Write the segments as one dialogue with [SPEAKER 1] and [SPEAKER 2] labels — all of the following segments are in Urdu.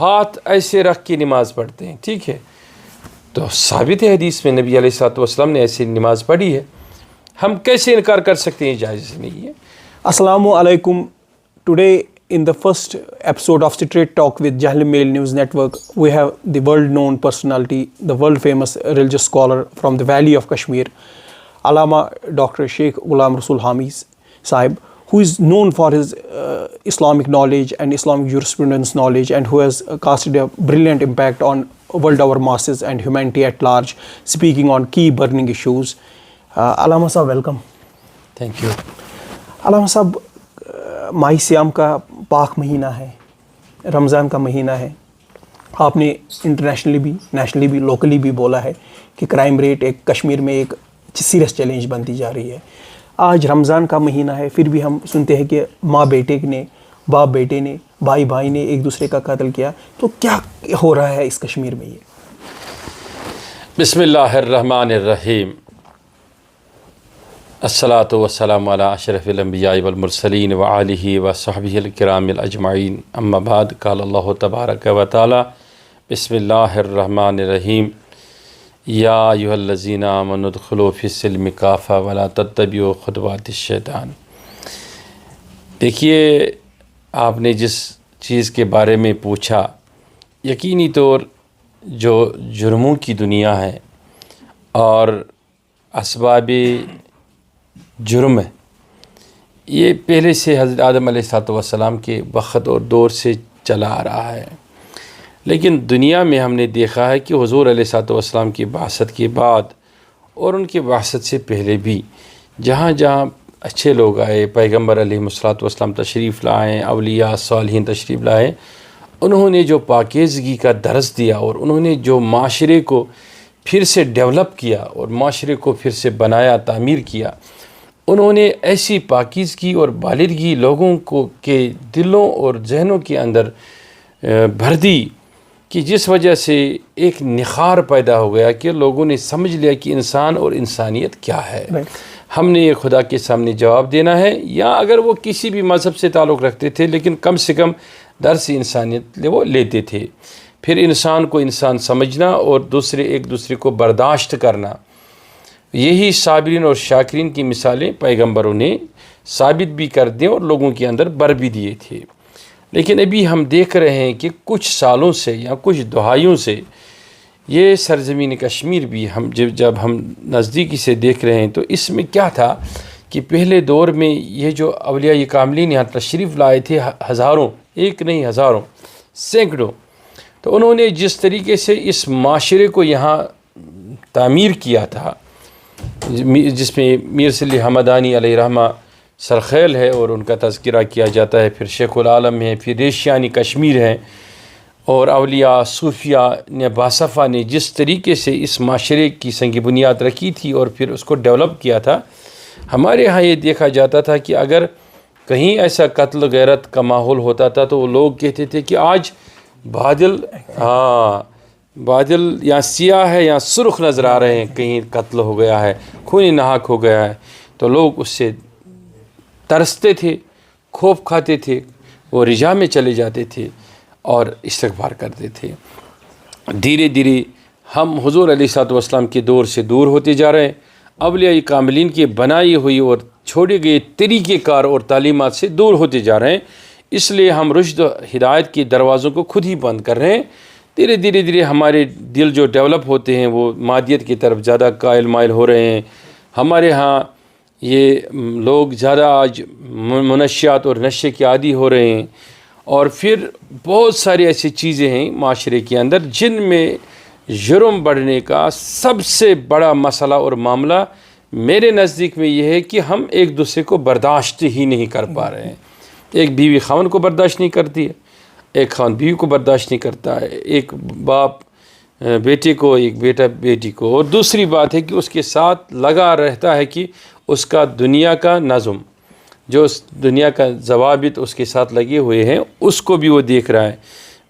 [SPEAKER 1] ہاتھ ایسے رکھ کے نماز پڑھتے ہیں، ٹھیک ہے، تو ثابت ہے حدیث میں نبی علیہ الصلوۃ والسلام نے ایسی نماز پڑھی ہے، ہم کیسے انکار کر سکتے ہیں؟ جائز نہیں ہے۔
[SPEAKER 2] السلام علیکم. Today in the first episode of Straight Talk with Jahlim Mail News Network, we have the world known personality, the world famous religious scholar from the Valley of Kashmir, Allama Dr. Sheikh Ghulam Rasul Hamis Sahib, who is known for his Islamic knowledge and Islamic jurisprudence knowledge, and who has casted a brilliant impact on world over masses and humanity at large, speaking on key burning issues. Allama Sahib, welcome.
[SPEAKER 1] Thank you.
[SPEAKER 2] علامہ صاحب، ماہ سیام کا پاک مہینہ ہے، رمضان کا مہینہ ہے. آپ نے انٹرنیشنلی بھی، نیشنلی بھی، لوکلی بھی بولا ہے کہ کرائم ریٹ ایک کشمیر میں ایک سیریس چیلنج بنتی جا رہی ہے. آج رمضان کا مہینہ ہے، پھر بھی ہم سنتے ہیں کہ ماں بیٹے نے، باپ بیٹے نے، بھائی بھائی نے ایک دوسرے کا قتل کیا. تو کیا ہو رہا ہے اس کشمیر میں؟ یہ
[SPEAKER 1] بسم اللہ الرحمن الرحیم. الصلاۃ والسلام علی اشرف الانبیاء والمرسلین وآلہ وصحبہ الکرام الاجمعین، اما بعد. قال اللہ تبارک و تعالی بسم اللہ الرحمن الرحیم یا ایھا الذین آمنوا ادخلوا فی السلم کافۃ ولا تتبعوا خطوات الشیطان. دیکھیے، آپ نے جس چیز کے بارے میں پوچھا، یقینی طور جو جرموں کی دنیا ہے اور اسباب جرم ہے، یہ پہلے سے حضرت آدم علیہ السلام کے وقت اور دور سے چلا آ رہا ہے. لیکن دنیا میں ہم نے دیکھا ہے کہ حضور علیہ السلام کی بعثت کے بعد اور ان کی بعثت سے پہلے بھی جہاں جہاں اچھے لوگ آئے، پیغمبر علیہ السلام تشریف لائے، اولیاء صالحین تشریف لائے، انہوں نے جو پاکیزگی کا درس دیا اور انہوں نے جو معاشرے کو پھر سے ڈیولپ کیا اور معاشرے کو پھر سے بنایا، تعمیر کیا، انہوں نے ایسی پاکیزگی اور بالغی لوگوں کو کے دلوں اور ذہنوں کے اندر بھر دی کہ جس وجہ سے ایک نخار پیدا ہو گیا کہ لوگوں نے سمجھ لیا کہ انسان اور انسانیت کیا ہے. ہم نے یہ خدا کے سامنے جواب دینا ہے، یا اگر وہ کسی بھی مذہب سے تعلق رکھتے تھے لیکن کم سے کم درس انسانیت وہ لیتے تھے. پھر انسان کو انسان سمجھنا اور ایک دوسرے کو برداشت کرنا، یہی صابرین اور شاکرین کی مثالیں پیغمبروں نے ثابت بھی کر دیں اور لوگوں کے اندر بر بھی دیے تھے. لیکن ابھی ہم دیکھ رہے ہیں کہ کچھ سالوں سے یا کچھ دہائیوں سے یہ سرزمین کشمیر بھی جب ہم نزدیکی سے دیکھ رہے ہیں تو اس میں کیا تھا کہ پہلے دور میں یہ جو اولیاء کاملین یہاں تشریف لائے تھے، ہزاروں، ایک نہیں ہزاروں، سینکڑوں، تو انہوں نے جس طریقے سے اس معاشرے کو یہاں تعمیر کیا تھا، جس میں میر صلی حمدانی علیہ رحمہ سرخیل ہے اور ان کا تذکرہ کیا جاتا ہے، پھر شیخ العالم ہے، پھر ریشیانی کشمیر ہے، اور اولیاء صوفیاء نے باصفہ نے جس طریقے سے اس معاشرے کی سنگ بنیاد رکھی تھی اور پھر اس کو ڈیولپ کیا تھا. ہمارے ہاں یہ دیکھا جاتا تھا کہ اگر کہیں ایسا قتل غیرت کا ماحول ہوتا تھا تو وہ لوگ کہتے تھے کہ آج بادل یا سیاہ ہے یا سرخ نظر آ رہے ہیں، کہیں قتل ہو گیا ہے، خون نہاک ہو گیا ہے. تو لوگ اس سے ترستے تھے، خوف کھاتے تھے، وہ رجا میں چلے جاتے تھے اور استغفار کرتے تھے. دھیرے دھیرے ہم حضور علیہ السلام کے دور سے دور ہوتے جا رہے ہیں، اولیاء کاملین کے بنائی ہوئی اور چھوڑے گئے طریقہ کار اور تعلیمات سے دور ہوتے جا رہے ہیں. اس لیے ہم رشد و ہدایت کے دروازوں کو خود ہی بند کر رہے ہیں. دھیرے ہمارے دل جو ڈیولپ ہوتے ہیں وہ مادیت کی طرف زیادہ قائل مائل ہو رہے ہیں. ہمارے ہاں یہ لوگ زیادہ آج منشیات اور نشے کے عادی ہو رہے ہیں، اور پھر بہت ساری ایسی چیزیں ہیں معاشرے کے اندر جن میں جرم بڑھنے کا سب سے بڑا مسئلہ اور معاملہ میرے نزدیک میں یہ ہے کہ ہم ایک دوسرے کو برداشت ہی نہیں کر پا رہے ہیں. ایک بیوی خاوند کو برداشت نہیں کرتی ہے، ایک خاوند بیوی کو برداشت نہیں کرتا ہے، ایک باپ بیٹے کو، ایک بیٹا بیٹی کو. اور دوسری بات ہے کہ اس کے ساتھ لگا رہتا ہے کہ اس کا دنیا کا نظم، جو اس دنیا کا ضوابط اس کے ساتھ لگے ہوئے ہیں، اس کو بھی وہ دیکھ رہا ہے.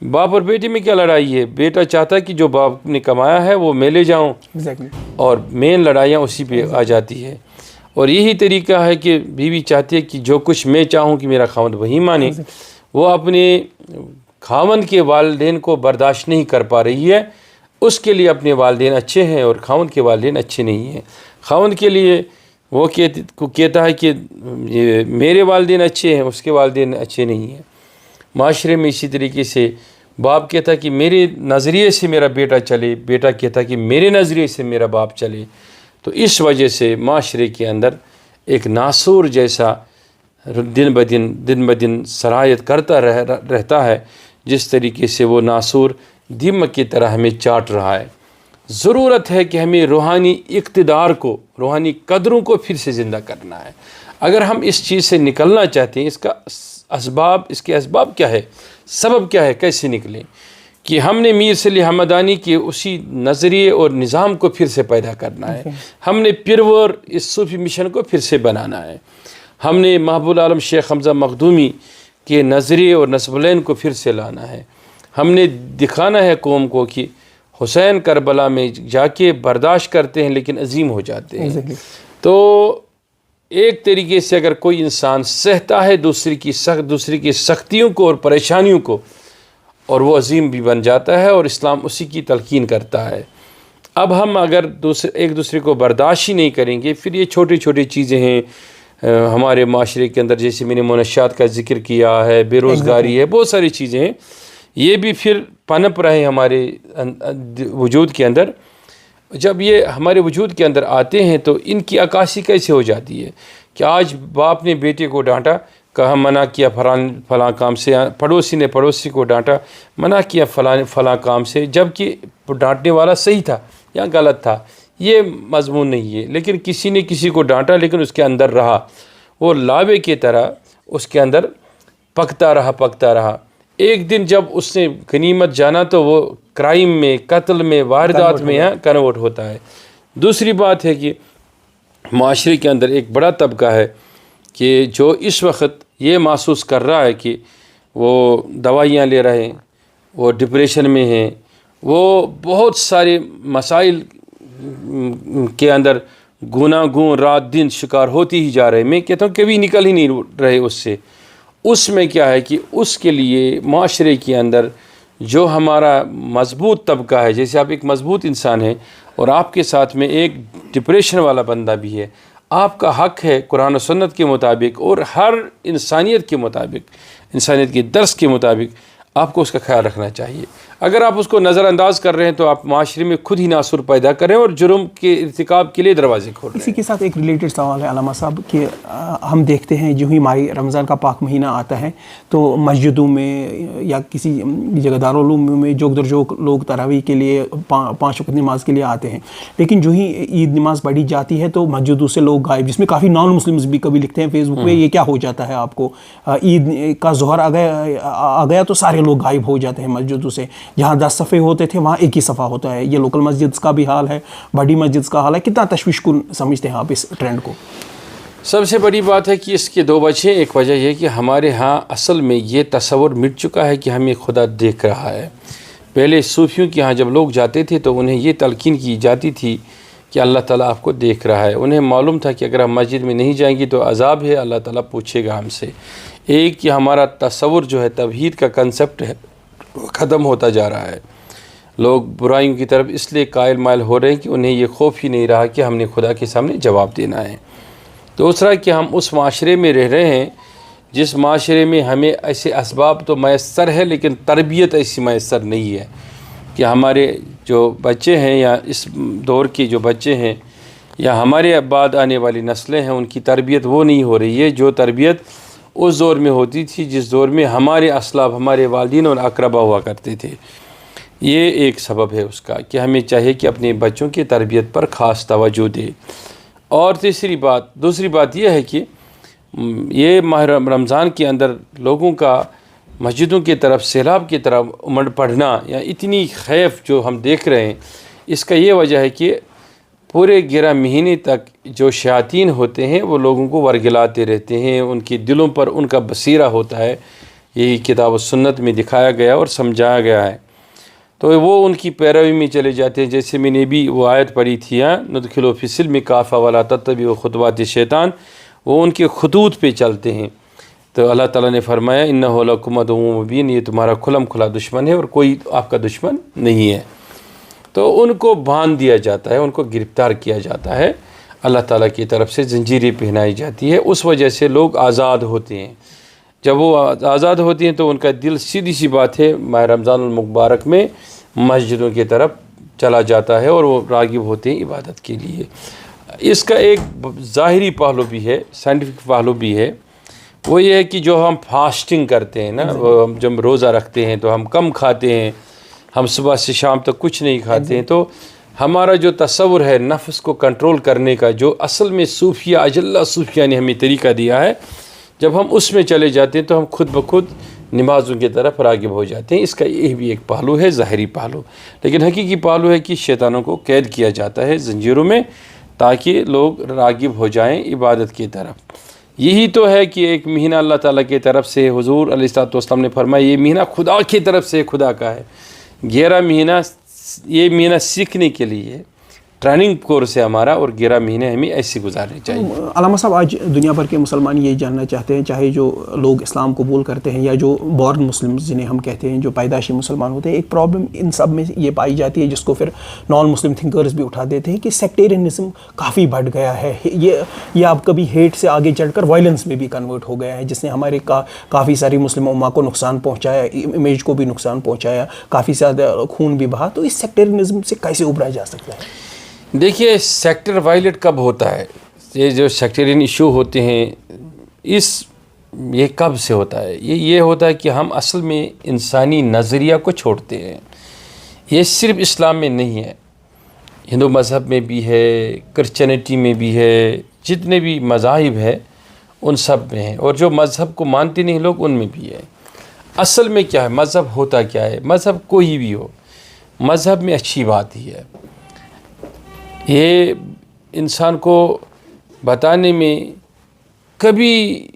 [SPEAKER 1] باپ اور بیٹے میں کیا لڑائی ہے؟ بیٹا چاہتا ہے کہ جو باپ نے کمایا ہے وہ میں لے جاؤں، اور مین لڑائیاں اسی پہ آ جاتی ہے. اور یہی طریقہ ہے کہ بیوی چاہتی ہے کہ جو کچھ میں چاہوں کہ میرا خاوند وہی مانے. وہ اپنے خاوند کے والدین کو برداشت نہیں کر پا رہی ہے، اس کے لیے اپنے والدین اچھے ہیں اور خاوند کے والدین اچھے نہیں ہیں۔ خاوند کے لیے وہ کہتا ہے کہ یہ میرے والدین اچھے ہیں، اس کے والدین اچھے نہیں ہیں۔ معاشرے میں اسی طریقے سے باپ کہتا ہے کہ میرے نظریے سے میرا بیٹا چلے، بیٹا کہتا ہے کہ میرے نظریے سے میرا باپ چلے۔ تو اس وجہ سے معاشرے کے اندر ایک ناسور جیسا دن بدن سرایت کرتا رہتا ہے، جس طریقے سے وہ ناسور دیمک کی طرح ہمیں چاٹ رہا ہے۔ ضرورت ہے کہ ہمیں روحانی اقتدار کو، روحانی قدروں کو پھر سے زندہ کرنا ہے۔ اگر ہم اس چیز سے نکلنا چاہتے ہیں، اس کے اسباب کیا ہے، سبب کیا ہے، کیسے نکلیں؟ کہ ہم نے میر صلی حمدانی کے اسی نظریے اور نظام کو پھر سے پیدا کرنا ہے۔ ہم نے پرور اس صوفی مشن کو پھر سے بنانا ہے۔ ہم نے محبوب العالم شیخ حمزہ مخدومی کے نظریے اور نسب العین کو پھر سے لانا ہے۔ ہم نے دکھانا ہے قوم کو کہ حسین کربلا میں جا کے برداشت کرتے ہیں لیکن عظیم ہو جاتے ہیں۔ تو ایک طریقے سے اگر کوئی انسان سہتا ہے دوسری کی سختیوں کو اور پریشانیوں کو، اور وہ عظیم بھی بن جاتا ہے، اور اسلام اسی کی تلقین کرتا ہے۔ اب ہم اگر ایک دوسرے کو برداشت ہی نہیں کریں گے، پھر یہ چھوٹی چھوٹی چیزیں ہیں ہمارے معاشرے کے اندر، جیسے میں نے منشیات کا ذکر کیا ہے، بے روزگاری ہے، بہت ساری چیزیں ہیں، یہ بھی پھر پنپ رہے ہمارے وجود کے اندر۔ جب یہ ہمارے وجود کے اندر آتے ہیں تو ان کی عکاسی کیسے ہو جاتی ہے کہ آج باپ نے بیٹے کو ڈانٹا، کہا منع کیا فلاں کام سے، پڑوسی نے پڑوسی کو ڈانٹا، منع کیا فلاں کام سے، جبکہ ڈانٹنے والا صحیح تھا یا غلط تھا، یہ مضمون نہیں ہے۔ لیکن کسی نے کسی کو ڈانٹا لیکن اس کے اندر رہا، وہ لاوے کی طرح اس کے اندر پکتا رہا۔ ایک دن جب اس نے غنیمت جانا تو وہ کرائم میں، قتل میں، واردات میں کنورٹ ہوتا ہے۔ دوسری بات ہے کہ معاشرے کے اندر ایک بڑا طبقہ ہے کہ جو اس وقت یہ محسوس کر رہا ہے کہ وہ دوائیاں لے رہے ہیں، وہ ڈپریشن میں ہیں، وہ بہت سارے مسائل کے اندر گناہ رات دن شکار ہوتی ہی جا رہے ہیں۔ میں کہتا ہوں کبھی نکل ہی نہیں رہے اس سے۔ اس میں کیا ہے کہ اس کے لیے معاشرے کے اندر جو ہمارا مضبوط طبقہ ہے، جیسے آپ ایک مضبوط انسان ہیں اور آپ کے ساتھ میں ایک ڈپریشن والا بندہ بھی ہے، آپ کا حق ہے قرآن و سنت کے مطابق اور ہر انسانیت کے مطابق، انسانیت کے درس کے مطابق آپ کو اس کا خیال رکھنا چاہیے۔ اگر آپ اس کو نظر انداز کر رہے ہیں تو آپ معاشرے میں خود ہی ناسور پیدا کریں اور جرم کے ارتکاب کے لیے دروازے کھول رہے ہیں۔
[SPEAKER 2] اسی کے ساتھ ایک ریلیٹڈ سوال ہے علامہ صاحب کہ ہم دیکھتے ہیں جو ہی ماہ رمضان کا پاک مہینہ آتا ہے تو مسجدوں میں یا کسی جگہ دارالعلوم میں جوک در جوک لوگ تراویح کے لیے 5 وقت نماز کے لیے آتے ہیں، لیکن جو ہی عید نماز پڑھی جاتی ہے تو مسجدوں سے لوگ غائب، جس میں کافی نان مسلمز بھی کبھی لکھتے ہیں فیس بک پہ یہ کیا ہو جاتا ہے آپ کو، عید کا ظہر آ گیا تو سارے لوگ غائب ہو جاتے ہیں مسجدوں سے، جہاں 10 صفحے ہوتے تھے وہاں ایک ہی صفحہ ہوتا ہے۔ یہ لوکل مسجد کا بھی حال ہے، بڑی مسجد کا حال ہے۔ کتنا تشویش کن سمجھتے ہیں آپ اس ٹرینڈ کو؟
[SPEAKER 1] سب سے بڑی بات ہے کہ اس کے 2 وجہ، ایک وجہ یہ کہ ہمارے ہاں اصل میں یہ تصور مٹ چکا ہے کہ ہمیں خدا دیکھ رہا ہے۔ پہلے صوفیوں کے ہاں جب لوگ جاتے تھے تو انہیں یہ تلقین کی جاتی تھی کہ اللہ تعالیٰ آپ کو دیکھ رہا ہے۔ انہیں معلوم تھا کہ اگر ہم مسجد میں نہیں جائیں گے تو عذاب ہے، اللہ تعالیٰ پوچھے گا ہم سے۔ ایک کہ ہمارا تصور جو ہے توحید کا کنسپٹ ہے ختم ہوتا جا رہا ہے۔ لوگ برائیوں کی طرف اس لیے قائل مائل ہو رہے ہیں کہ انہیں یہ خوف ہی نہیں رہا کہ ہم نے خدا کے سامنے جواب دینا ہے۔ دوسرا کہ ہم اس معاشرے میں رہ رہے ہیں جس معاشرے میں ہمیں ایسے اسباب تو میسر ہے لیکن تربیت ایسی میسر نہیں ہے کہ ہمارے جو بچے ہیں یا اس دور کے جو بچے ہیں یا ہمارے بعد آنے والی نسلیں ہیں ان کی تربیت وہ نہیں ہو رہی ہے جو تربیت اس دور میں ہوتی تھی جس دور میں ہمارے اسلاف، ہمارے والدین اور اقربا ہوا کرتے تھے۔ یہ ایک سبب ہے اس کا کہ ہمیں چاہیے کہ اپنے بچوں کی تربیت پر خاص توجہ دے۔ اور دوسری بات یہ ہے کہ یہ ماہ رمضان کے اندر لوگوں کا مسجدوں کی طرف، سیلاب کی طرف امڑ پڑھنا یا اتنی خیف جو ہم دیکھ رہے ہیں، اس کا یہ وجہ ہے کہ پورے 11 مہینے تک جو شیاطین ہوتے ہیں وہ لوگوں کو ورگلاتے رہتے ہیں، ان کے دلوں پر ان کا بصیرہ ہوتا ہے۔ یہی کتاب و سنت میں دکھایا گیا اور سمجھایا گیا ہے، تو وہ ان کی پیروی میں چلے جاتے ہیں۔ جیسے میں نے بھی وہ آیت پڑھی تھی، ندخلوا فی السلم کافہ ولا تتبعوا خطوات الشیطان، وہ ان کے خطوط پہ چلتے ہیں۔ تو اللہ تعالیٰ نے فرمایا انہ لکم عدو مبین، یہ تمہارا کھلم کھلا دشمن ہے اور کوئی آپ کا دشمن نہیں ہے۔ تو ان کو باندھ دیا جاتا ہے، ان کو گرفتار کیا جاتا ہے، اللہ تعالیٰ کی طرف سے زنجیریں پہنائی جاتی ہے، اس وجہ سے لوگ آزاد ہوتے ہیں۔ جب وہ آزاد ہوتے ہیں تو ان کا دل سیدھی سی بات ہے ماہ رمضان المبارک میں مسجدوں کی طرف چلا جاتا ہے اور وہ راغب ہوتے ہیں عبادت کے لیے۔ اس کا ایک ظاہری پہلو بھی ہے، سائنٹیفک پہلو بھی ہے، وہ یہ ہے کہ جو ہم فاسٹنگ کرتے ہیں نا، جب روزہ رکھتے ہیں تو ہم کم کھاتے ہیں، ہم صبح سے شام تک کچھ نہیں کھاتے ہیں، تو ہمارا جو تصور ہے نفس کو کنٹرول کرنے کا، جو اصل میں صوفیہ اجلہ صوفیہ نے ہمیں طریقہ دیا ہے، جب ہم اس میں چلے جاتے ہیں تو ہم خود بخود نمازوں کی طرف راغب ہو جاتے ہیں۔ اس کا یہ بھی ایک پہلو ہے، ظاہری پہلو، لیکن حقیقی پہلو ہے کہ شیطانوں کو قید کیا جاتا ہے زنجیروں میں تاکہ لوگ راغب ہو جائیں عبادت کی طرف۔ یہی تو ہے کہ ایک مہینہ اللہ تعالیٰ کی طرف سے، حضور علیہ الصلوۃ والسلام نے فرمایا یہ مہینہ خدا کی طرف سے، خدا کا ہے۔ 11 مہینہ یہ مہینہ سیکھنے کے لیے ٹریننگ کورس ہے ہمارا، اور 11 مہینے ہمیں ایسے گزارنے چاہیے۔
[SPEAKER 2] علامہ صاحب، آج دنیا بھر کے مسلمان یہ جاننا چاہتے ہیں، چاہے جو لوگ اسلام قبول کرتے ہیں یا جو بورن مسلم جنہیں ہم کہتے ہیں، جو پیدائشی مسلمان ہوتے ہیں، ایک پرابلم ان سب میں یہ پائی جاتی ہے جس کو پھر نان مسلم تھنکرز بھی اٹھا دیتے ہیں کہ سیکٹیرینزم کافی بڑھ گیا ہے، یہ اب کبھی ہیٹ سے آگے چڑھ کر وائلنس میں بھی کنورٹ ہو گیا ہے، جس نے ہمارے کافی ساری مسلم امہ کو نقصان پہنچایا، امیج کو بھی نقصان پہنچایا، کافی زیادہ خون بھی بہا۔ تو اس سیکٹیرینزم سے کیسے ابھرا جا سکتا ہے؟
[SPEAKER 1] دیکھیے، سیکٹر وائلیٹ کب ہوتا ہے؟ یہ جو سیکٹرین ایشو ہوتے ہیں یہ کب سے ہوتا ہے؟ یہ ہوتا ہے کہ ہم اصل میں انسانی نظریہ کو چھوڑتے ہیں۔ یہ صرف اسلام میں نہیں ہے، ہندو مذہب میں بھی ہے، کرسچینٹی میں بھی ہے، جتنے بھی مذاہب ہے ان سب میں ہے، اور جو مذہب کو مانتے نہیں لوگ ان میں بھی ہے۔ اصل میں کیا ہے مذہب؟ ہوتا کیا ہے مذہب؟ کوئی بھی ہو، مذہب میں اچھی بات ہی ہے، یہ انسان کو بتانے میں کبھی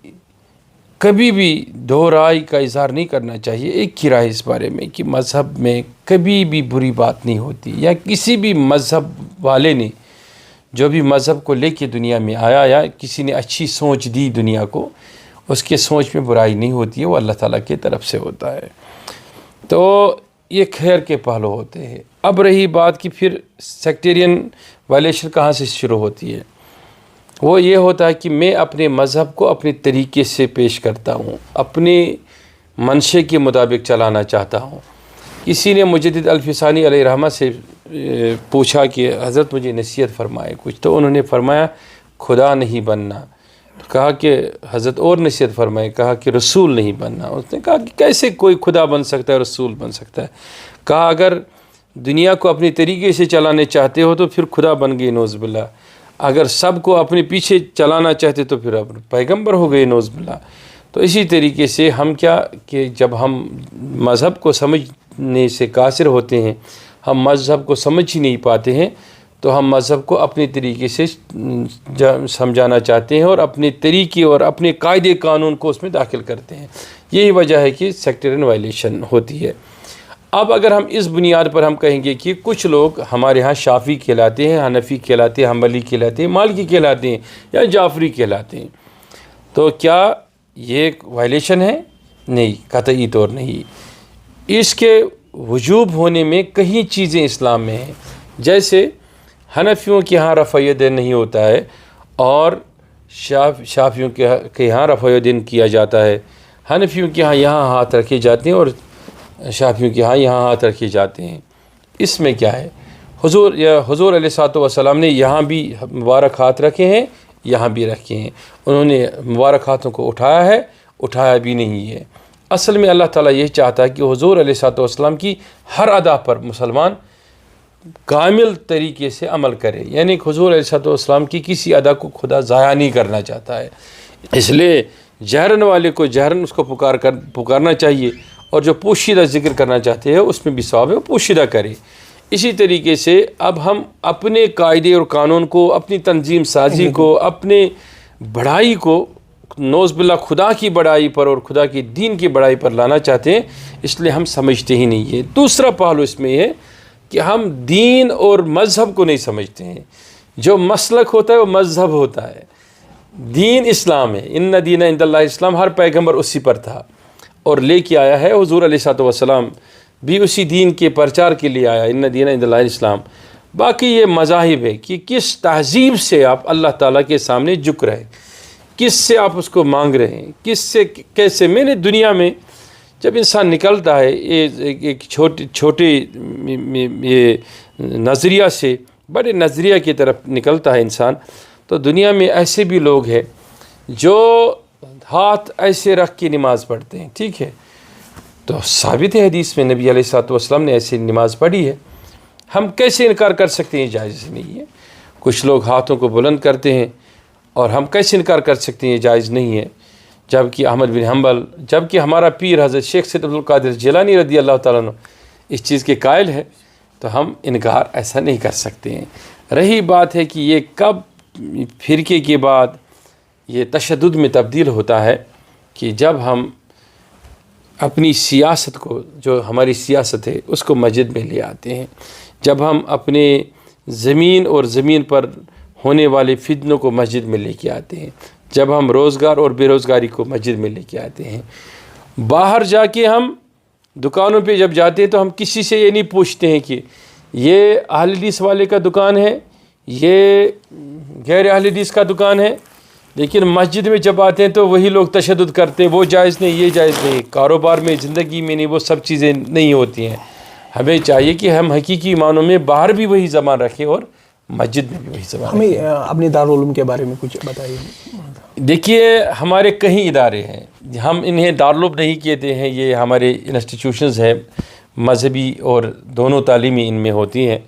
[SPEAKER 1] بھی دو رائے کا اظہار نہیں کرنا چاہیے، ایک ہی رائے اس بارے میں کہ مذہب میں کبھی بھی بری بات نہیں ہوتی، یا کسی بھی مذہب والے نے جو بھی مذہب کو لے کے دنیا میں آیا یا کسی نے اچھی سوچ دی دنیا کو، اس کے سوچ میں برائی نہیں ہوتی ہے، وہ اللہ تعالیٰ کی طرف سے ہوتا ہے۔ تو یہ خیر کے پہلو ہوتے ہیں۔ اب رہی بات کہ پھر سیکٹیرین وائلیشن کہاں سے شروع ہوتی ہے؟ وہ یہ ہوتا ہے کہ میں اپنے مذہب کو اپنے طریقے سے پیش کرتا ہوں، اپنے منشے کے مطابق چلانا چاہتا ہوں۔ کسی نے مجدد الفسانی علیہ رحمہ سے پوچھا کہ حضرت مجھے نصیحت فرمائے کچھ، تو انہوں نے فرمایا خدا نہیں بننا، کہا کہ حضرت اور نصیحت فرمائے، کہا کہ رسول نہیں بننا۔ اس نے کہا کہ کیسے کوئی خدا بن سکتا ہے، رسول بن سکتا ہے؟ کہا اگر دنیا کو اپنے طریقے سے چلانے چاہتے ہو تو پھر خدا بن گئے نعوذ باللہ، اگر سب کو اپنے پیچھے چلانا چاہتے تو پھر پیغمبر ہو گئے نعوذ باللہ۔ تو اسی طریقے سے ہم کیا کہ جب ہم مذہب کو سمجھنے سے قاصر ہوتے ہیں، ہم مذہب کو سمجھ ہی نہیں پاتے ہیں، تو ہم مذہب کو اپنے طریقے سے سمجھانا چاہتے ہیں اور اپنے طریقے اور اپنے قاعدے قانون کو اس میں داخل کرتے ہیں۔ یہی وجہ ہے کہ سیکٹرین وائلیشن ہوتی ہے۔ اب اگر ہم اس بنیاد پر ہم کہیں گے کہ کچھ لوگ ہمارے ہاں شافعی کہلاتے ہیں، حنفی کہلاتے ہیں، حنبلی کہلاتے ہیں، مالکی کہلاتے ہیں یا جعفری کہلاتے ہیں، تو کیا یہ ایک وائلیشن ہے؟ نہیں، قطعی طور نہیں۔ اس کے وجوب ہونے میں کئی چیزیں اسلام میں ہیں، جیسے حنفیوں کے ہاں رفع یدین نہیں ہوتا ہے اور شافعیوں کے یہاں رفع یدین کیا جاتا ہے، حنفیوں کے ہاں یہاں ہاتھ رکھے جاتے ہیں اور شافعیوں کے ہاں یہاں ہاتھ رکھے جاتے ہیں۔ اس میں کیا ہے؟ حضور علیہ الصلوۃ والسلام نے یہاں بھی مبارک ہاتھ رکھے ہیں، یہاں بھی رکھے ہیں، انہوں نے مبارک ہاتھوں کو اٹھایا ہے، اٹھایا بھی نہیں ہے۔ اصل میں اللہ تعالیٰ یہ چاہتا ہے کہ حضور علیہ الصلوۃ والسلام کی ہر ادا پر مسلمان کامل طریقے سے عمل کرے، یعنی حضور علیہ الصلوۃ والسلام کی کسی ادا کو خدا ضائع نہیں کرنا چاہتا ہے، اس لیے جہرن والے کو جہرن اس کو پکارنا چاہیے، اور جو پوشیدہ ذکر کرنا چاہتے ہیں اس میں بھی ثواب ہے، وہ پوشیدہ کرے۔ اسی طریقے سے اب ہم اپنے قاعدے اور قانون کو، اپنی تنظیم سازی کو، اپنے بڑائی کو نعوذ باللہ خدا کی بڑائی پر اور خدا کی دین کی بڑائی پر لانا چاہتے ہیں، اس لیے ہم سمجھتے ہی نہیں ہے۔ دوسرا پہلو اس میں ہے کہ ہم دین اور مذہب کو نہیں سمجھتے ہیں۔ جو مسلک ہوتا ہے وہ مذہب ہوتا ہے، دین اسلام ہے، ان دین عند اللہ اسلام، ہر پیغمبر اسی پر تھا اور لے کے آیا ہے. حضور علیہ الصلوۃ والسلام بھی اسی دین کے پرچار کے لیے آیا، ان دین عند اللہ اسلام. باقی یہ مذاہب ہے کہ کس تہذیب سے آپ اللہ تعالیٰ کے سامنے جھک رہے ہیں، کس سے آپ اس کو مانگ رہے ہیں، کس سے کیسے. میں نے دنیا میں جب انسان نکلتا ہے ایک چھوٹے یہ نظریہ سے بڑے نظریہ کی طرف نکلتا ہے انسان، تو دنیا میں ایسے بھی لوگ ہیں جو ہاتھ ایسے رکھ کے نماز پڑھتے ہیں. ٹھیک ہے، تو ثابت ہے حدیث میں نبی علیہ الصلوۃ والسلام نے ایسی نماز پڑھی ہے. ہم کیسے انکار کر سکتے ہیں؟ جائز نہیں ہے. کچھ لوگ ہاتھوں کو بلند کرتے ہیں اور ہم کیسے انکار کر سکتے ہیں؟ جائز نہیں ہے. جبکہ احمد بن حنبل، جبکہ ہمارا پیر حضرت شیخ سید عبد القادر جیلانی رضی اللہ تعالیٰ عنہ اس چیز کے قائل ہے، تو ہم انکار ایسا نہیں کر سکتے ہیں. رہی بات ہے کہ یہ کب فرقے کے بعد یہ تشدد میں تبدیل ہوتا ہے کہ جب ہم اپنی سیاست کو، جو ہماری سیاست ہے، اس کو مسجد میں لے آتے ہیں. جب ہم اپنے زمین اور زمین پر ہونے والے فتنوں کو مسجد میں لے کے آتے ہیں. جب ہم روزگار اور بے روزگاری کو مسجد میں لے کے آتے ہیں. باہر جا کے ہم دکانوں پہ جب جاتے ہیں تو ہم کسی سے یہ نہیں پوچھتے ہیں کہ یہ اہل حدیث والے کا دکان ہے، یہ غیر اہل حدیث کا دکان ہے. لیکن مسجد میں جب آتے ہیں تو وہی لوگ تشدد کرتے ہیں، وہ جائز نہیں، یہ جائز نہیں. کاروبار میں، زندگی میں نہیں، وہ سب چیزیں نہیں ہوتی ہیں. ہمیں چاہیے کہ ہم حقیقی معنوں میں باہر بھی وہی زبان رکھیں اور مسجد میں بھی وہی زبان رکھیں.
[SPEAKER 2] ہمیں اپنے دارالعلوم کے بارے میں کچھ بتائیے.
[SPEAKER 1] دیکھیے، ہمارے کئی ادارے ہیں، ہم انہیں دارالعلوم نہیں کہتے ہیں، یہ ہمارے انسٹیٹیوشنز ہیں، مذہبی اور دونوں تعلیمی ان میں ہوتی ہیں.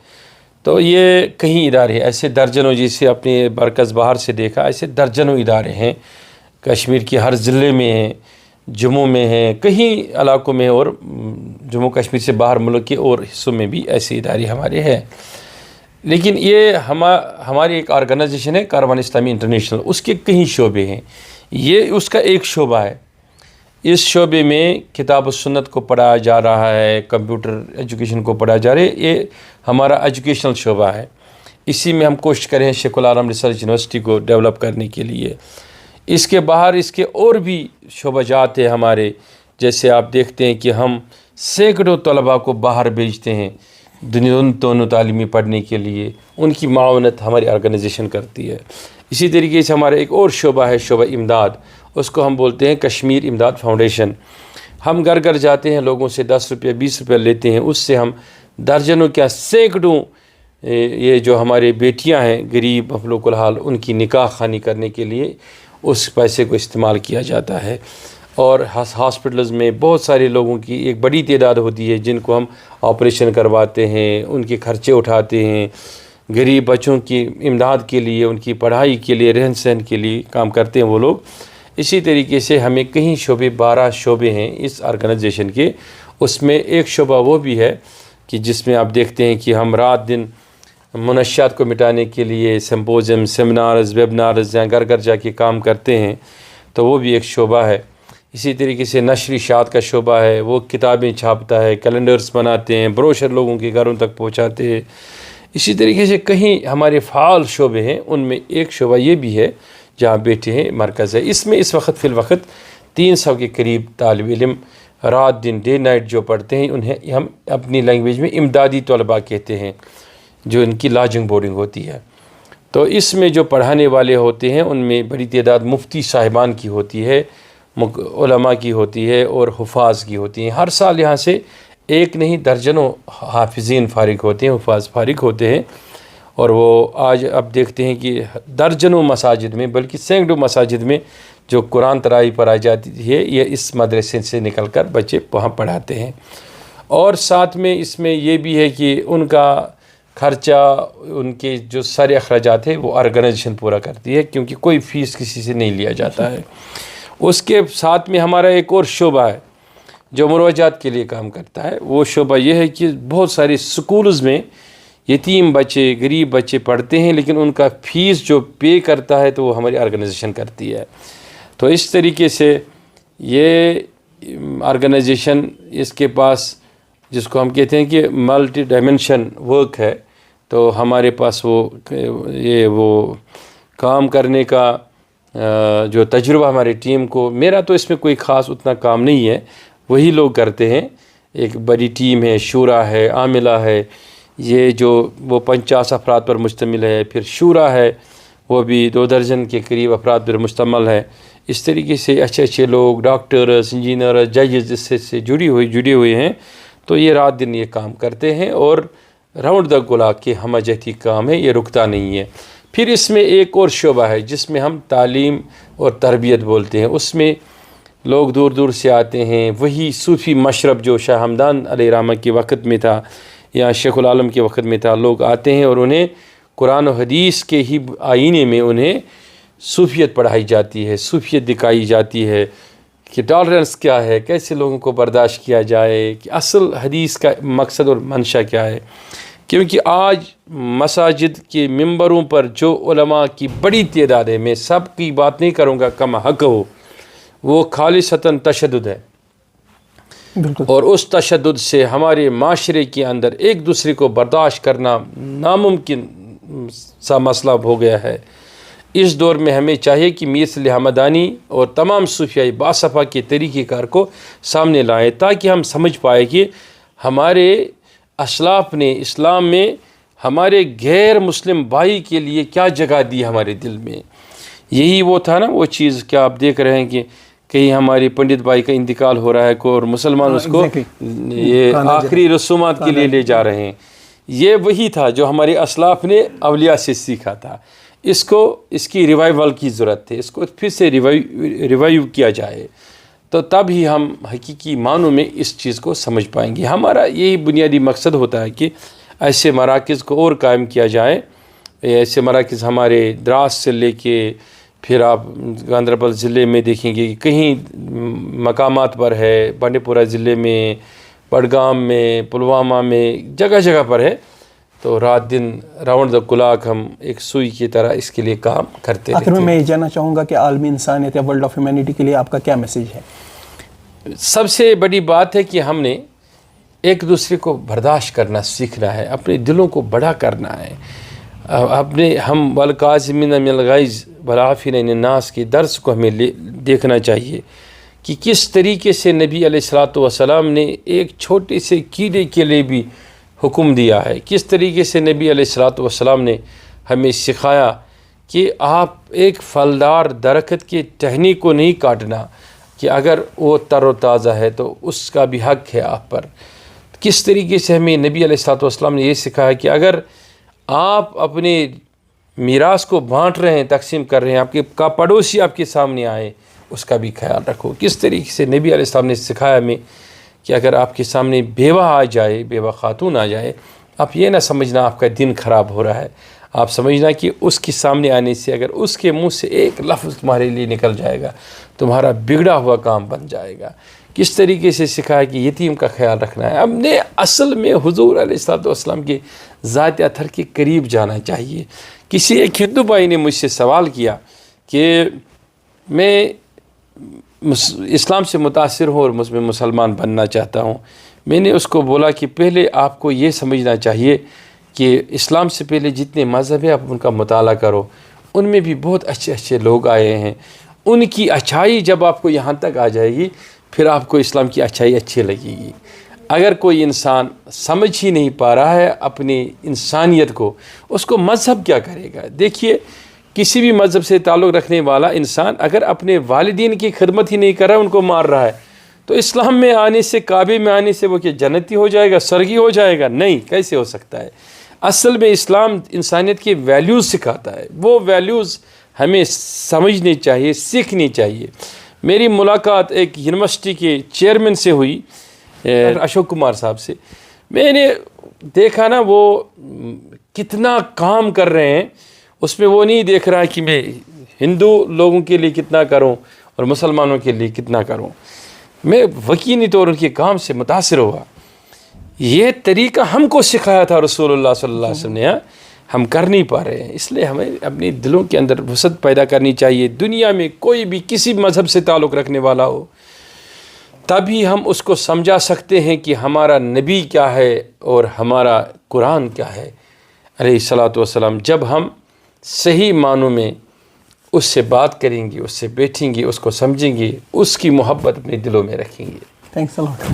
[SPEAKER 1] تو یہ کئی ادارے ایسے درجنوں، جیسے اپنے مرکز باہر سے دیکھا، ایسے درجنوں ادارے ہیں کشمیر کے ہر ضلع میں ہیں، جموں میں ہیں، کئی علاقوں میں، اور جموں کشمیر سے باہر ملک کے اور حصوں میں بھی ایسے ادارے ہمارے ہیں. لیکن یہ ہماری ایک آرگنائزیشن ہے کاروان اسلامی انٹرنیشنل، اس کے کئی شعبے ہیں. یہ اس کا ایک شعبہ ہے. اس شعبے میں کتاب و سنت کو پڑھایا جا رہا ہے، کمپیوٹر ایجوکیشن کو پڑھایا جا رہا ہے. یہ ہمارا ایجوکیشنل شعبہ ہے. اسی میں ہم کوشش کریں شیخ العالم ریسرچ یونیورسٹی کو ڈیولپ کرنے کے لیے. اس کے باہر اس کے اور بھی شعبہ جات ہیں ہمارے، جیسے آپ دیکھتے ہیں کہ ہم سینکڑوں طلباء کو باہر بھیجتے ہیں دونوں تعلیمی پڑھنے کے لیے. ان کی معاونت ہماری آرگنائزیشن کرتی ہے. اسی طریقے سے ہمارا ایک اور شعبہ ہے، شعبہ امداد. اس کو ہم بولتے ہیں کشمیر امداد فاؤنڈیشن. ہم گھر گھر جاتے ہیں، لوگوں سے 10 روپیہ 20 روپیہ لیتے ہیں. اس سے ہم درجنوں کیا سینکڑوں یہ جو ہمارے بیٹیاں ہیں غریب مفلوق الحال، ان کی نکاح خوانی کرنے کے لیے اس پیسے کو استعمال کیا جاتا ہے. اور ہاسپٹلز میں بہت سارے لوگوں کی ایک بڑی تعداد ہوتی ہے جن کو ہم آپریشن کرواتے ہیں، ان کے خرچے اٹھاتے ہیں. غریب بچوں کی امداد کے لیے، ان کی پڑھائی کے لیے، رہن سہن کے لیے کام کرتے ہیں وہ لوگ. اسی طریقے سے ہمیں کئی شعبے، 12 شعبے ہیں اس آرگنائزیشن کے. اس میں ایک شعبہ وہ بھی ہے کہ جس میں آپ دیکھتے ہیں کہ ہم رات دن منشیات کو مٹانے کے لیے سمپوزیم، سیمینارز، ویبنارز یا گھر گھر جا کے کام کرتے ہیں. تو وہ بھی ایک شعبہ ہے. اسی طریقے سے نشر اشاعت کا شعبہ ہے، وہ کتابیں چھاپتا ہے، کیلنڈرز بناتے ہیں، بروشر لوگوں کے گھروں تک پہنچاتے ہیں. اسی طریقے سے کہیں ہمارے فعال شعبے ہیں، ان میں ایک شعبہ یہ بھی ہے جہاں بیٹھے ہیں مرکز ہے. اس میں اس وقت فی الوقت 300 کے قریب طالب علم رات دن ڈے نائٹ جو پڑھتے ہیں، انہیں ہم اپنی لینگویج میں امدادی طلباء کہتے ہیں، جو ان کی لاجنگ بورڈنگ ہوتی ہے. تو اس میں جو پڑھانے والے ہوتے ہیں ان میں بڑی تعداد مفتی صاحبان کی ہوتی ہے، علماء کی ہوتی ہے اور حفاظ کی ہوتی ہیں. ہر سال یہاں سے ایک نہیں درجنوں حافظین فارغ ہوتے ہیں، حفاظ فارغ ہوتے ہیں. اور وہ آج اب دیکھتے ہیں کہ درجنوں مساجد میں، بلکہ سینکڑوں مساجد میں جو قرآن ترائی پڑھائی جاتی ہے، یہ اس مدرسے سے نکل کر بچے وہاں پڑھاتے ہیں. اور ساتھ میں اس میں یہ بھی ہے کہ ان کا خرچہ، ان کے جو سارے اخراجات ہیں وہ آرگنائزیشن پورا کرتی ہے، کیونکہ کوئی فیس کسی سے نہیں لیا جاتا ہے. اس کے ساتھ میں ہمارا ایک اور شعبہ ہے جو مروجات کے لیے کام کرتا ہے. وہ شعبہ یہ ہے کہ بہت سارے سکولز میں یتیم بچے، غریب بچے پڑھتے ہیں، لیکن ان کا فیس جو پے کرتا ہے تو وہ ہماری آرگنائزیشن کرتی ہے. تو اس طریقے سے یہ آرگنائزیشن، اس کے پاس جس کو ہم کہتے ہیں کہ ملٹی ڈائمنشن ورک ہے. تو ہمارے پاس وہ کام کرنے کا جو تجربہ ہماری ٹیم کو، میرا تو اس میں کوئی خاص اتنا کام نہیں ہے، وہی لوگ کرتے ہیں. ایک بڑی ٹیم ہے، شورا ہے، عاملہ ہے، یہ جو وہ 50 افراد پر مشتمل ہے. پھر شورا ہے، وہ بھی 2 درجن کے قریب افراد پر مشتمل ہے. اس طریقے سے اچھے اچھے لوگ، ڈاکٹرز، انجینئر، ججز اس سے جڑے ہوئے ہیں. تو یہ رات دن یہ کام کرتے ہیں، اور راؤنڈ دا کلاک کے ہمہ جہتی کام ہے، یہ رکتا نہیں ہے. پھر اس میں ایک اور شعبہ ہے جس میں ہم تعلیم اور تربیت بولتے ہیں. اس میں لوگ دور دور سے آتے ہیں. وہی صوفی مشرب جو شاہ ہمدان علیہ رحمہ کے وقت میں تھا یا شیخ العالم کے وقت میں تھا، لوگ آتے ہیں اور انہیں قرآن و حدیث کے ہی آئینے میں انہیں صوفیت پڑھائی جاتی ہے، صوفیت دکھائی جاتی ہے کہ ٹالرنس کیا ہے، کیسے لوگوں کو برداشت کیا جائے، کہ اصل حدیث کا مقصد اور منشا کیا ہے. کیونکہ آج مساجد کے ممبروں پر جو علماء کی بڑی تعداد ہے، میں سب کی بات نہیں کروں گا کم حق ہو، وہ خالصتاً تشدد ہے.
[SPEAKER 2] بالکل.
[SPEAKER 1] اور اس تشدد سے ہمارے معاشرے کے اندر ایک دوسرے کو برداشت کرنا ناممکن سا مسئلہ ہو گیا ہے. اس دور میں ہمیں چاہیے کہ میر صالح حمدانی اور تمام صوفیائی باصفا کے طریقہ کار کو سامنے لائیں، تاکہ ہم سمجھ پائے کہ ہمارے اسلاف نے اسلام میں ہمارے غیر مسلم بھائی کے لیے کیا جگہ دی ہمارے دل میں. یہی وہ تھا نا وہ چیز کہ آپ دیکھ رہے ہیں کہ کہیں ہمارے پنڈت بھائی کا انتقال ہو رہا ہے اور مسلمان اس کو یہ آخری رسومات کے لیے لے جا رہے ہیں. یہ وہی تھا جو ہمارے اسلاف نے اولیاء سے سیکھا تھا. اس کی ریوائیول کی ضرورت ہے، اس کو پھر سے ریوائیو کیا جائے، تو تب ہی ہم حقیقی معنوں میں اس چیز کو سمجھ پائیں گے. ہمارا یہی بنیادی مقصد ہوتا ہے کہ ایسے مراکز کو اور قائم کیا جائے. ایسے مراکز ہمارے دراز سے لے کے پھر آپ گاندربل ضلع میں دیکھیں گے کہ کہیں مقامات پر ہے، بانڈی پورہ ضلع میں، بڈگام میں، پلوامہ میں، جگہ جگہ پر ہے. تو رات دن راؤنڈ دا کلاک ہم ایک سوئی کی طرح اس کے لیے کام کرتے رہتے ہیں.
[SPEAKER 2] آخر میں یہ جاننا چاہوں گا کہ عالمی انسانیت یا ورلڈ آف ہیومینٹی کے لیے آپ کا کیا میسیج ہے؟
[SPEAKER 1] سب سے بڑی بات ہے کہ ہم نے ایک دوسرے کو برداشت کرنا سیکھنا ہے، اپنے دلوں کو بڑا کرنا ہے. ہم والکاظمین من الغیظ والعافین عن الناس کے درس کو ہمیں دیکھنا چاہیے کہ کس طریقے سے نبی علیہ الصلوۃ والسلام نے ایک چھوٹے سے کیڑے کے لیے بھی حکم دیا ہے. کس طریقے سے نبی علیہ الصلوۃ والسلام نے ہمیں سکھایا کہ آپ ایک پھلدار درخت کے ٹہنی کو نہیں کاٹنا، کہ اگر وہ تر و تازہ ہے تو اس کا بھی حق ہے آپ پر. کس طریقے سے ہمیں نبی علیہ الصلوۃ والسلام نے یہ سکھایا کہ اگر آپ اپنے میراث کو بانٹ رہے ہیں، تقسیم کر رہے ہیں، آپ کے کا پڑوسی آپ کے سامنے آئے، اس کا بھی خیال رکھو. کس طریقے سے نبی علیہ السلام نے سکھایا ہمیں کہ اگر آپ کے سامنے بیوہ آ جائے، بیوہ خاتون آ جائے، آپ یہ نہ سمجھنا آپ کا دن خراب ہو رہا ہے، آپ سمجھنا کہ اس کے سامنے آنے سے اگر اس کے منہ سے ایک لفظ تمہارے لیے نکل جائے گا، تمہارا بگڑا ہوا کام بن جائے گا. کس طریقے سے سکھایا کہ یتیم کا خیال رکھنا ہے. ہم نے اصل میں حضور علیہ الصلوۃ والسلام کے ذات اطہر کے قریب جانا چاہیے. کسی ایک ہندو بھائی نے مجھ سے سوال کیا کہ میں اسلام سے متاثر ہوں اور میں مسلمان بننا چاہتا ہوں. میں نے اس کو بولا کہ پہلے آپ کو یہ سمجھنا چاہیے کہ اسلام سے پہلے جتنے مذہب ہیں آپ ان کا مطالعہ کرو، ان میں بھی بہت اچھے اچھے لوگ آئے ہیں. ان کی اچھائی جب آپ کو یہاں تک آ جائے گی، پھر آپ کو اسلام کی اچھائی اچھی لگے گی. اگر کوئی انسان سمجھ ہی نہیں پا رہا ہے اپنی انسانیت کو، اس کو مذہب کیا کرے گا؟ دیکھیے، کسی بھی مذہب سے تعلق رکھنے والا انسان اگر اپنے والدین کی خدمت ہی نہیں کر رہا ہے، ان کو مار رہا ہے، تو اسلام میں آنے سے، کعبے میں آنے سے وہ کہ جنتی ہو جائے گا، سرگی ہو جائے گا؟ نہیں، کیسے ہو سکتا ہے؟ اصل میں اسلام انسانیت کی ویلیوز سکھاتا ہے. وہ ویلیوز ہمیں سمجھنی چاہیے، سیکھنی چاہیے. میری ملاقات ایک یونیورسٹی کے چیئرمین سے ہوئی، اشوک کمار صاحب سے. میں نے دیکھا نا وہ کتنا کام کر رہے ہیں. اس میں وہ نہیں دیکھ رہا کہ میں ہندو لوگوں کے لیے کتنا کروں اور مسلمانوں کے لیے کتنا کروں. میں یقینی طور ان کے کام سے متاثر ہوا. یہ طریقہ ہم کو سکھایا تھا رسول اللہ صلی اللہ علیہ وسلم نے، ہم کر نہیں پا رہے ہیں. اس لیے ہمیں اپنے دلوں کے اندر وسعت پیدا کرنی چاہیے. دنیا میں کوئی بھی کسی مذہب سے تعلق رکھنے والا ہو، تبھی ہم اس کو سمجھا سکتے ہیں کہ ہمارا نبی کیا ہے اور ہمارا قرآن کیا ہے علیہ الصلوۃ والسلام. جب ہم صحیح معنوں میں اس سے بات کریں گے, اس سے بیٹھیں گے, اس کو سمجھیں گے, اس کی محبت اپنے دلوں میں رکھیں گے.
[SPEAKER 2] Thanks a lot.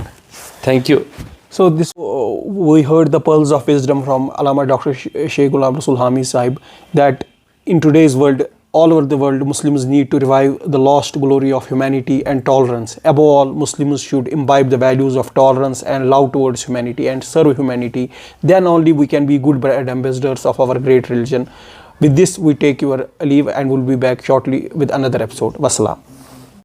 [SPEAKER 1] Thank you.
[SPEAKER 2] So this we heard the pearls of wisdom from Allama Dr. Sheikh Ghulam Rasul Hami Sahib, that in today's world, all over the world, Muslims need to revive the lost glory of humanity and tolerance. Above all, Muslims should imbibe the values of tolerance and love towards humanity and serve humanity. Then only we can be good brand ambassadors of our great religion. With this, we take your leave and we'll be back shortly with another episode. Wassalam.